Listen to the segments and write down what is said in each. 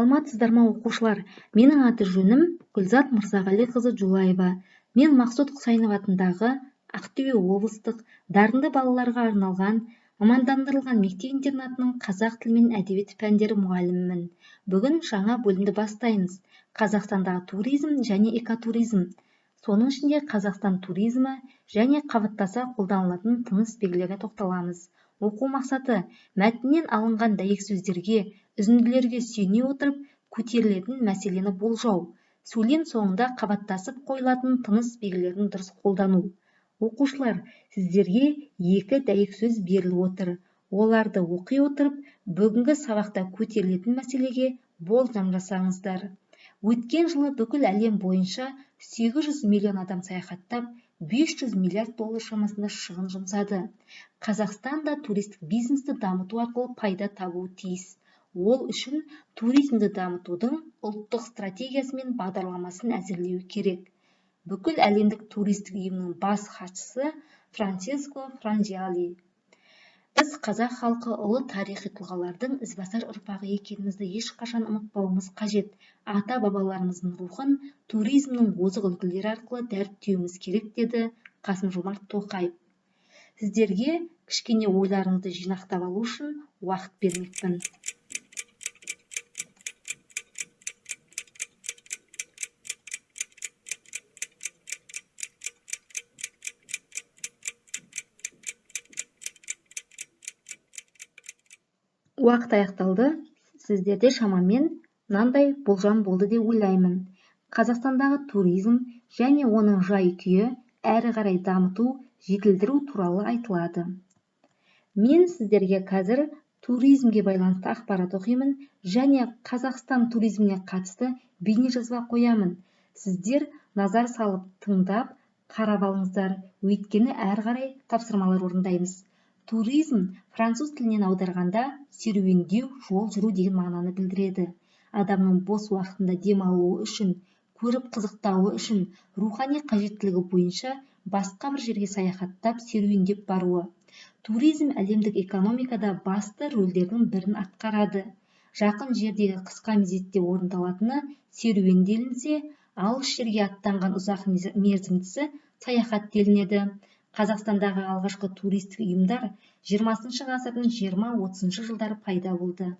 Саламатсыздар ма оқушылар? Менің аты жөнім Гүлзат Мырзағалиқызы Жулаева. Мен Мақсұт Құсайынов атындағы Ақтөбе облыстық дарынды балаларға арналған мамандандырылған мектеп-интернатының қазақ тілі мен әдебиеті пәндері мұғалімімін. Бүгін жаңа бөлімді бастаймыз. Қазақстандағы туризм және экотуризм. Соның ішінде Қазақстан туризмі және қабаттаса қолданылатын тыныс белгілеріне тоқталамыз. Оқу мақсаты мәтіннен алынған дәйек сөздерге, үзінділерге сүйене отырып көтерілетін мәселені болжау. Сөйлем соңында қабаттасып қойылатын тыныс белгілерін дұрыс қолдану. Оқушылар, сіздерге 2 дәйек сөз беріліп отыр. Оларды оқи отырып, бүгінгі сабақта көтерілетін мәселеге болжам жасаңыздар. Өткен жылы бүкіл әлем бойынша 800 миллион адам саяхаттап, 500 миллиард доллар шамасында шығын жұмсады. Қазақстан да туристік бизнесті дамыту арқылы пайда табуы тиіс. Ол үшін туризмді дамытудың ұлттық стратегиясы мен бағдарламасын әзірлеу керек. Бүкіл әлемдік туристік ұйымның бас хатшысы Франциско Франжиали. Біз қазақ халқы ұлы тарихи тұлғалардың ізбасар ұрпағы екенімізді ешқашан ұмытпауымыз қажет. Ата-бабаларымыздың рухын туризмнің озық үлгілері арқылы дәріптеуіміз керек, деді Қасым-Жомарт Тоқаев. Сіздерге кішкене ойларыңызды жинақтап алу үшін уақыт бермекпін. Уақыт аяқталды. Сіздерде шамамен мынандай болжам болды деп ойлаймын. Қазақстандағы туризм және оның жай-күйі әрі қарай дамыту, жетілдіру туралы айтылады. Мен сіздерге қазір туризмге байланысты ақпарат оқимын және Қазақстан туризміне қатысты бейнежазба қоямын. Сіздер назар салып, тыңдап, қарап алыңыздар, өйткені әрі қарай тапсырмалар орындаймыз. Туризм француз тілінен аударғанда серуендеу, жол жүру деген мағынаны білдіреді. Адамның бос уақытында демалуы үшін, көріп қызықтауы үшін, рухани қажеттілігі бойынша басқа бір жерге саяхаттап, серуендеп баруы. Туризм әлемдік экономикада басты рөлдердің бірін атқарады. Жақын жердегі қысқа мезетте орындалатыны серуенделінсе, алыс жерге аттанған ұзақ мерзімдісі саяхат делінеді. Қазақстандағы алғашқы туристік ұйымдар 20 ғасырдың 20-30 жылдары пайда болды.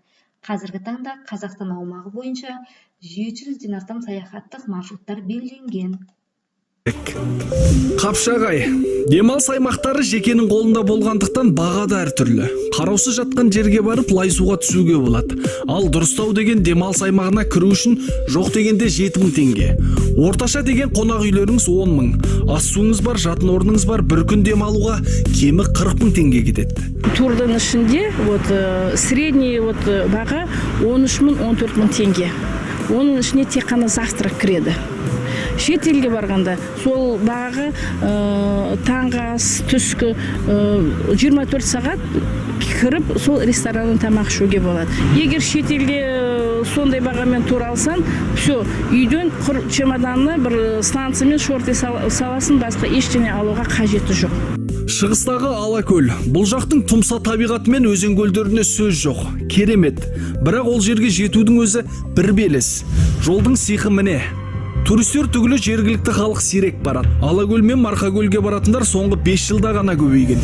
Қазіргі таңда Қазақстан аумағы бойынша 700-ден астам саяхаттық маршруттар белгіленген. Қапшағай. Демалыс аймақтары жекенің қолында болғандықтан баға да әртүрлі. Қараусыз жатқан жерге барып лайсуға түсуге болады. Ал дұрыстау деген демалыс аймағына кіру үшін жоқ дегенде 7000 теңге. Орташа деген қонақ үйлеріңіз 10 000. Ас суыңыз бар, жатын орныңыз бар, бір күн демалуға кемі 40 000 теңге кетеді. Турдың ішінде средний баға 13 000, 14 000 теңге. Оның ішіне тек қана завтрак кіреді. Шет елге барғанда сол баға таңғы ас, түскі 24 сағат кіріп, сол ресторанның тамақ ішуге болады. Егер шет елге сондай бағамен тур алсан, все, үйден чемоданны бір станция мен шорты саласын, басқа ештеңе алуға қажеті жоқ. Шығыстағы Алакөл. Бұл жақтың тұмса табиғаты мен өзен көлдеріне сөз жоқ. Керемет. Бірақ ол жерге жетудің өзі бір белес. Жолдың сиқы міне. Туристер түгілі жергілікті халық сирек барады. Алакөл мен Марқакөлге баратындар соңғы 5 жылда ғана көбейген.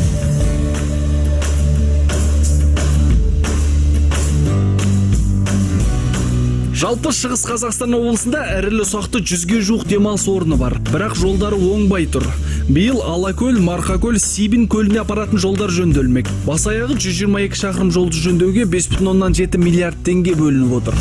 Жалпы Шығыс Қазақстан облысында ірілі-ұсақты 100-ге жуық демалыс орны бар, бірақ жолдары оңбай тұр. Биыл Алакөл, Марқакөл, Сибин көліне апаратын жолдар жөнделмек. Бас аяғы 122 шақырым жолды жөндеуге 5,7 миллиард теңге бөлініп отыр.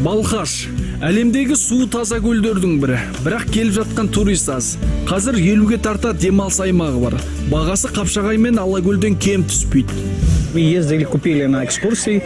Балқаш. Әлемдегі су таза көлдердің бірі, бірақ келіп жатқан турист аз. Қазір 50-ге тарта демалыс аймағы бар. Бағасы Қапшағай мен Алакөлден кем түспейді. Мы ездили, купили на экскурсии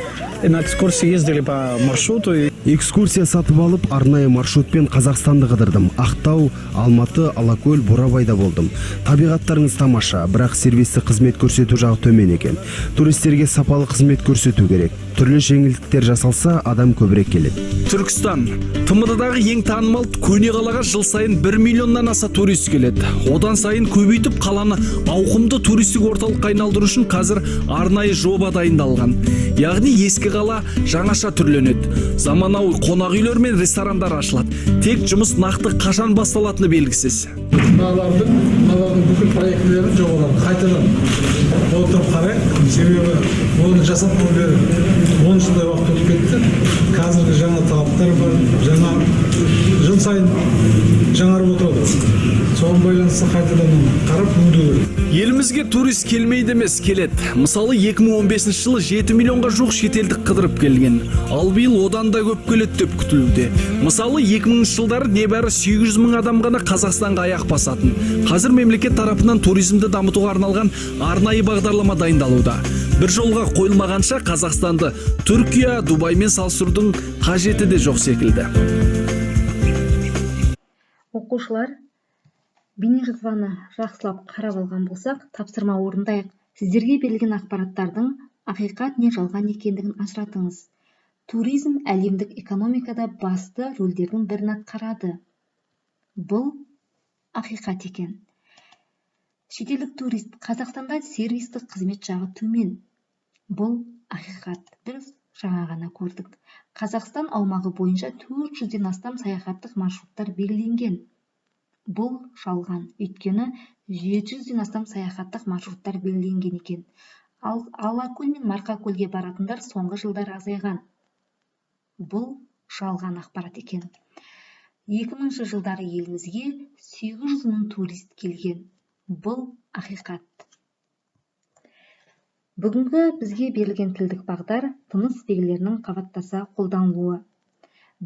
ездили по маршруту. Экскурсия сатып алып, арнайы маршрутпен Қазақстанды қыдырдым. Ақтау, Алматы, Алакөл, Бурабайда болдым. Табиғаттарыңыз тамаша, бірақ сервисті қызмет көрсету жағы төмен екен. Туристерге сапалы қызмет көрсету керек. Түрлі жеңілдіктер жасалса, адам көбірек келеді. Түркістан. ТМД-дағы ең танымал көне қалаға жыл сайын 1 миллионнан аса турист келеді. Одан сайын көбейтіп қаланы ауқымды туристік орталыққа айналдыру үшін қазір арнайы жоба дайындалған. Яғни ескі қала жаңаша түрленеді. Заманауи қонақ үйлер мен ресторандар ашылады. Тек жұмыс нақты қашан басталатыны белгісіз. Мыналардың бүкіл проектілерін жобаларын қайтадан отырып қарайық. Себебі оны жасап көргелі 10 жылдай уақыт өтіп кетті. Қазіргі жаңа талаптар бар, жаңа жыл сайын жаңарып отырады. Соған байланысты қайтадан қарап өңдеу керек. Елімізге турист келмейді емес, келеді. Мысалы 2015 жылы 7 миллионға жуық шетелдік қыдырып келген. Ал биыл одан да көп келеді деп күтілуде. Мысалы 2000 жылдары небәрі 800 мың адам ғана Қазақстанға аяқ басатын. Қазір мемлекет тарапынан туризмді дамытуға арналған арнайы бағдарлама дайындалуда. Бір жолға қойылмағанша Қазақстанды Түркия, Дубаймен салыстырудың қажеті де жоқ секілді. Оқушылар, бейнежазбаны жақсылап қарап алған болсақ, тапсырма орындайық. Сіздерге берілген ақпараттардың ақиқат не жалған екендігін ажыратыңыз. Туризм әлемдік экономикада басты рөлдердің бірін атқарады. Бұл ақиқат екен. Шетелдік турист Қазақстанда сервистік қызмет жағы төмен. Бұл ақиқат. Біз жаңа ғана көрдік. Қазақстан аумағы бойынша 400-ден астам саяхаттық маршруттар белгіленген. Бұл жалған. Өйткені 700-ден астам саяхаттық маршруттар белгіленген екен. Ал Алакөл мен Марқакөлге баратындар соңғы жылдар азайған. Бұл жалған ақпарат екен. 2000 жылдары елімізге 800 мың турист келген. Бұл ақиқат. Бүгінгі бізге берілген тілдік бағдар тыныс белгілерінің қабаттаса қолданылуы.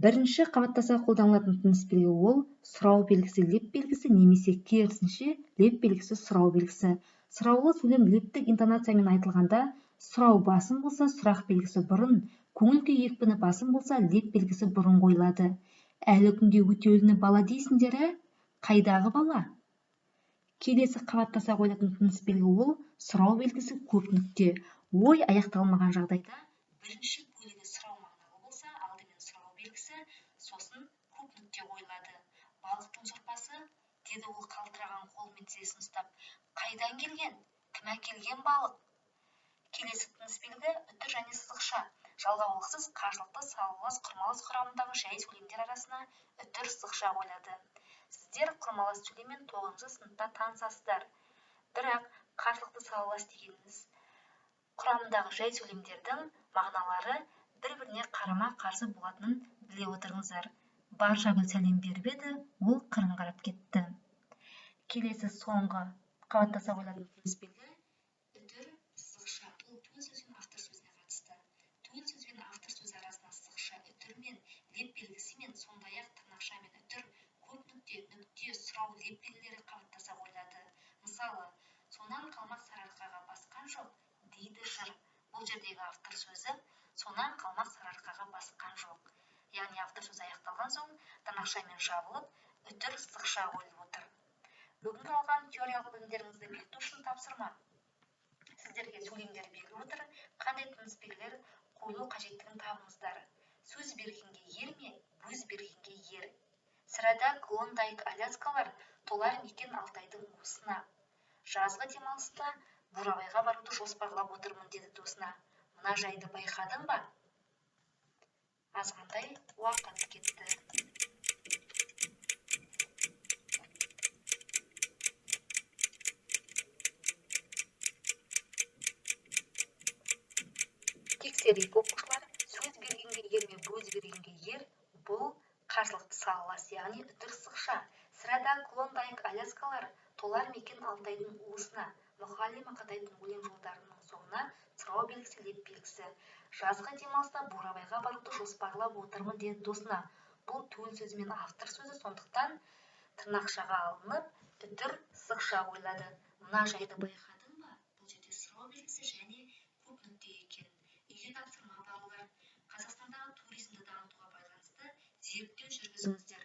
Бірінші қабаттаса қолданылатын тыныс белгі ол сұрау белгісі, леп белгісі немесе керісінше леп белгісі, сұрау белгісі. Сұраулы сөйлем лептік интонациямен айтылғанда сұрау басым болса, сұрақ белгісі бұрын, көңіл күй екпіні басым болса, леп белгісі бұрын қойылады. Әлі күнге өтеуліні бала дейсіңдер, қайдағы бала? Келесі қабаттаса қойылатын тыныс белгі ол сұрау белгісі көп нүкте. Ой аяқталмаған жағдайда бірінші бөлігі сұрау мағыналы болса, алдымен сұрау белгісі, сосын көп нүкте қойылады. Балықтың сорпасы, деді ол қалтыраған қолымен тізесін ұстап. Қайдан келген? Кім әкелген балық? Келесі тыныс белгі үтір және сызықша. Жалғаулықсыз, қажылықты, салалас, құрмалас құрамындағы жай сөйлемдер арасына үтір сызықша қойылады. Сіздер құрмалас сөйлеммен 9 сыныпта танысасыздар. Бірақ қарсылықты салалас дегеніміз құрамындағы жай сөйлемдердің мағыналары бір-біріне қарама-қарсы болатынын біле отырыңыздар. Баршагүл сәлем беріп еді, ол қырын қарап кетті. Келесі соңғы қабаттаса қойылатын тыныс белгі үтір сызықша. Бұл төл сөз бен автор сөзіне қатысты. Төл сөз бен автор сөзі арасында сызықша үтірмен, леп белгісімен, сондай-ақ тырнақшамен үтір, көп нүкте, сұрау леп белгілері қабаттаса қойылады. Мысалы, сонан қалмақ сарыарқаға басқан жоқ, дейді жыр. Бұл жердегі автор сөзі сонан қалмақ сарыарқаға басқан жоқ. Яғни автор сөзі аяқталған соң тырнақшамен жабылып, үтір сызықша қойылып отыр. Бүгінгі алған теориялық білімдеріңізді бекіту үшін тапсырма. Сіздерге сөйлемдер беріліп отыр, қандай тыныс белгілер қойылу қажеттігін табыңыздар. Сөз бергенге ер ме, өз бергенге ер. Сірәда Клондайк, Аляскалар толар мекен Алтайдың уысына. Жазғы демалыста Бурабайға баруды жоспарлап отырмын, деді досына. Мына жайды байқадың ба? Азғантай уақыт кетті. Тексерейік оқушылар. Сөз бергенге ер ме, өз бергенге ер. Бұл қарсылықты салалас, яғни үтір сызықша. Сірәда Клондайк, Аляскалар толар мекен Алтайдың уысына. Мұғалім Ақатайдың өлең жолдарының соңына сұрау белгісі, леп белгісі. Жазғы демалыста Бурабайға баруды жоспарлап отырмын, деді досына. Бұл төл сөзі мен автор сөзі, сондықтан тырнақшаға алынып, үтір сызықша қойылады. Мына жайды байқадың ба? Бұл жерде сұрау белгісі және көп нүкте екен. Үйге тапсырма балалар. Қазақстандағы туризмді дамытуға байланысты зерттеу жүргізіңіздер.